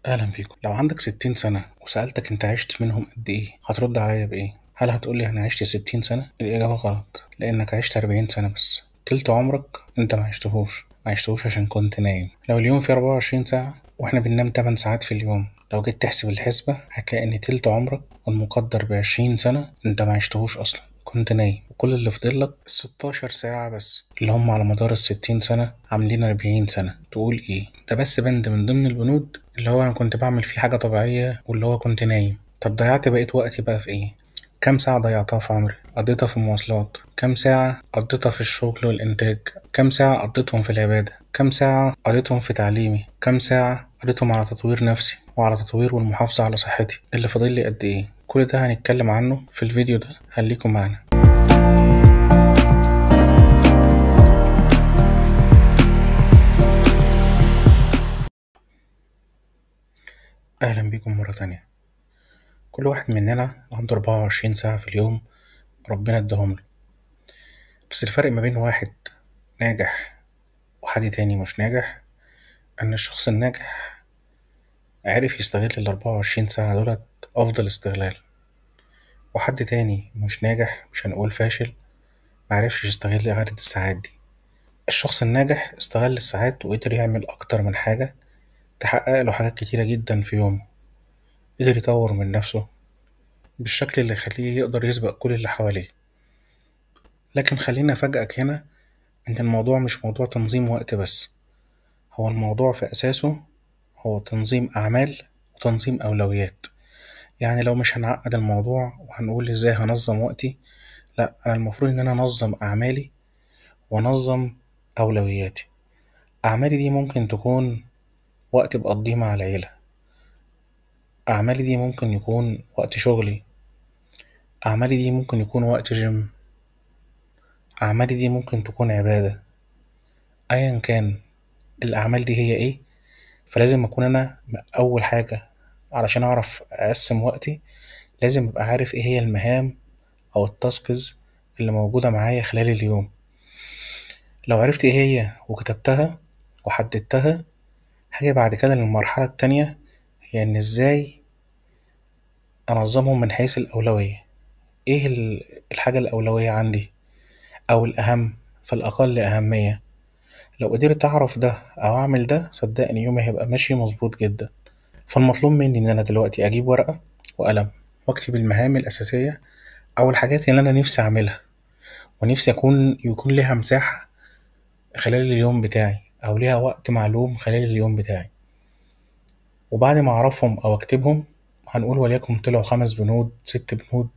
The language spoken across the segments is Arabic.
أهلا بيكم. لو عندك 60 سنة وسألتك أنت عشت منهم قد إيه؟ هترد عليا بإيه؟ هل هتقولي أنا عشت 60 سنة؟ الإجابة غلط، لأنك عشت 40 سنة بس. تلت عمرك أنت ما عشتهوش عشان كنت نايم. لو اليوم فيه 24 ساعة وإحنا بننام 8 ساعات في اليوم، لو جيت تحسب الحسبة هتلاقي إن تلت عمرك والمقدر ب20 سنة أنت ما عشتهوش أصلا، كنت نايم. وكل اللي فضلك 16 ساعة بس، اللي هم على مدار ال60 سنة عاملين 40 سنة. تقول إيه؟ ده بس بند من ضمن البنود اللي هو أنا كنت بعمل فيه حاجة طبيعية واللي هو كنت نايم. طب ضيعت بقية وقتي بقى في إيه؟ كام ساعة ضيعتها في عمري؟ قضيتها في المواصلات؟ كام ساعة قضيتها في الشغل والإنتاج؟ كام ساعة قضيتهم في العبادة؟ كام ساعة قضيتهم في تعليمي؟ كام ساعة قضيتهم على تطوير نفسي وعلى تطوير والمحافظة على صحتي؟ اللي فاضل لي قد إيه؟ كل ده هنتكلم عنه في الفيديو ده، خليكم معانا. أهلا بيكم مرة تانية. كل واحد مننا عنده 24 ساعة في اليوم ربنا اداهم له، بس الفرق ما بين واحد ناجح وحد تاني مش ناجح إن الشخص الناجح عرف يستغل ال24 ساعة دولت أفضل استغلال، وحد تاني مش ناجح، مش هنقول فاشل، معرفش يستغل عدد الساعات دي. الشخص الناجح استغل الساعات وقدر يعمل أكتر من حاجة تحقق له حاجات كتيرة جدا في يومه. قدر يطور من نفسه بالشكل اللي يخليه يقدر يسبق كل اللي حواليه. لكن خليني أفاجئك هنا إن الموضوع مش موضوع تنظيم وقت بس، هو الموضوع في أساسه هو تنظيم أعمال وتنظيم أولويات. يعني لو مش هنعقد الموضوع وهنقول إزاي هنظم وقتي، لأ، أنا المفروض إن أنا أنظم أعمالي وأنظم أولوياتي. أعمالي دي ممكن تكون وقت بقضيه مع العيلة، أعمالي دي ممكن يكون وقت شغلي، أعمالي دي ممكن يكون وقت جيم، أعمالي دي ممكن تكون عبادة. أيا كان الأعمال دي هي إيه، فلازم أكون أنا أول حاجة علشان أعرف أقسم وقتي لازم أبقى عارف إيه هي المهام أو التاسكز اللي موجودة معايا خلال اليوم. لو عرفت إيه هي وكتبتها وحددتها، هاجي بعد كده للمرحلة التانية، هي إن إزاي أنظمهم من حيث الأولوية. إيه الحاجة الأولوية عندي أو الأهم فالأقل أهمية. لو قدرت أعرف ده أو أعمل ده، صدقني يومي هيبقى ماشي مظبوط جدا. فالمطلوب مني إن أنا دلوقتي أجيب ورقة وقلم وأكتب المهام الأساسية أو الحاجات اللي أنا نفسي أعملها ونفسي يكون ليها مساحة خلال اليوم بتاعي أو ليها وقت معلوم خلال اليوم بتاعي. وبعد ما أعرفهم أو أكتبهم، هنقول وليكن طلعوا 5 بنود 6 بنود،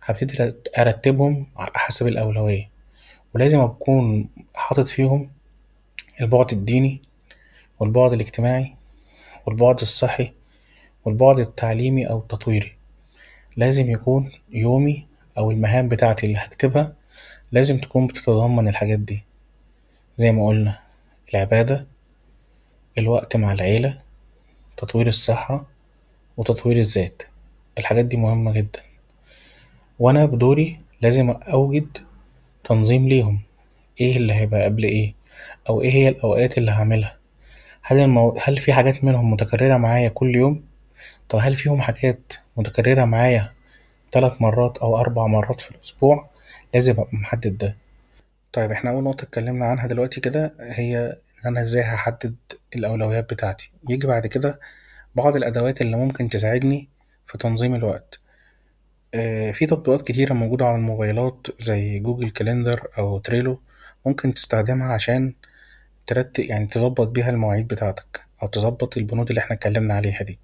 هبتدي أرتبهم على حسب الأولوية. ولازم أكون حاطط فيهم البعد الديني والبعد الاجتماعي والبعد الصحي والبعد التعليمي أو التطويري. لازم يكون يومي أو المهام بتاعتي اللي هكتبها لازم تكون بتتضمن الحاجات دي، زي ما قلنا: العبادة، الوقت مع العيلة، تطوير الصحة، وتطوير الذات. الحاجات دي مهمة جدا، وأنا بدوري لازم أوجد تنظيم ليهم. إيه اللي هيبقى قبل إيه، أو إيه هي الأوقات اللي هعملها. هل في حاجات منهم متكررة معايا كل يوم؟ طب هل فيهم حاجات متكررة معايا 3 مرات أو 4 مرات في الأسبوع؟ لازم أبقى محدد ده. طيب احنا أول نقطة اتكلمنا عنها دلوقتي كده هي إن أنا إزاي هحدد الأولويات بتاعتي. يجي بعد كده بعض الأدوات اللي ممكن تساعدني في تنظيم الوقت. في تطبيقات كتيرة موجودة على الموبايلات زي جوجل كالندر أو تريلو، ممكن تستخدمها عشان ترتب، يعني تظبط بيها المواعيد بتاعتك أو تظبط البنود اللي احنا اتكلمنا عليها دي.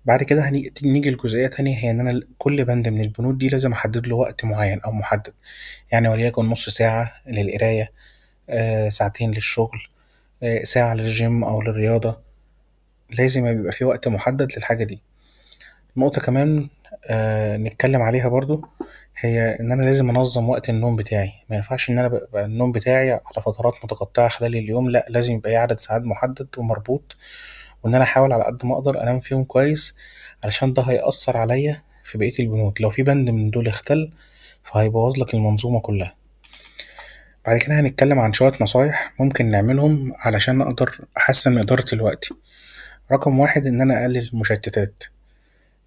بعد كده نيجي لجزئية تانية، هي إن أنا كل بند من البنود دي لازم أحدد له وقت معين أو محدد. يعني وليكن نص ساعة للقراية، ساعتين للشغل، ساعة للجيم أو للرياضة. لازم يبقى في وقت محدد للحاجة دي. نقطة كمان نتكلم عليها برضو، هي إن أنا لازم أنظم وقت النوم بتاعي. ما ينفعش إن أنا بقى النوم بتاعي على فترات متقطعة خلال اليوم، لأ، لازم يبقى عدد ساعات محدد ومربوط، وإن أنا أحاول على قد ما أقدر أنام فيهم كويس، علشان ده هيأثر عليا في بقية البنود. لو في بند من دول اختل فهيبوظ لك المنظومة كلها. بعد كده هنتكلم عن شوية نصايح ممكن نعملهم علشان أقدر أحسن من إدارة الوقت. رقم واحد إن أنا أقلل المشتتات،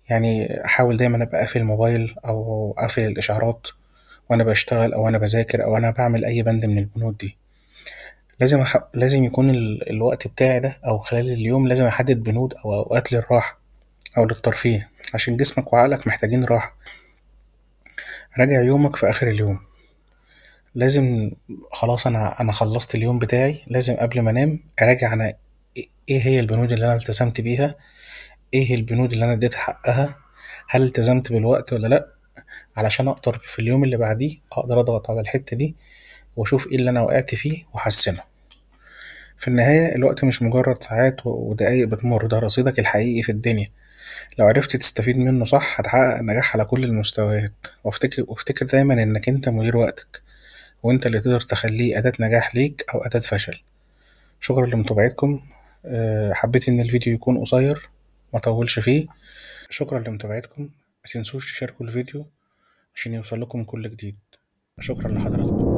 يعني أحاول دايما أبقى قافل الموبايل أو قافل الإشعارات وأنا بشتغل أو أنا بذاكر أو أنا بعمل أي بند من البنود دي. لازم يكون الوقت بتاعي ده أو خلال اليوم لازم أحدد بنود أو أوقات للراحة أو للترفيه، عشان جسمك وعقلك محتاجين راحة. راجع يومك في آخر اليوم، لازم خلاص أنا خلصت اليوم بتاعي، لازم قبل ما أنام أراجع أنا إيه هي البنود اللي أنا التزمت بيها، إيه البنود اللي أنا اديت حقها، هل التزمت بالوقت ولا لأ، علشان أقدر في اليوم اللي بعديه أقدر أضغط على الحتة دي وأشوف إيه اللي أنا وقعت فيه وأحسنه. في النهاية الوقت مش مجرد ساعات ودقايق بتمر، ده رصيدك الحقيقي في الدنيا. لو عرفت تستفيد منه صح هتحقق نجاح على كل المستويات. وافتكر دايما إنك أنت مدير وقتك، وأنت اللي تقدر تخليه أداة نجاح ليك أو أداة فشل. شكرا لمتابعتكم. حبيت إن الفيديو يكون قصير ما طولش فيه. شكرا لمتابعتكم، متنسوش تشاركوا الفيديو عشان يوصل لكم كل جديد. شكرا لحضراتكم.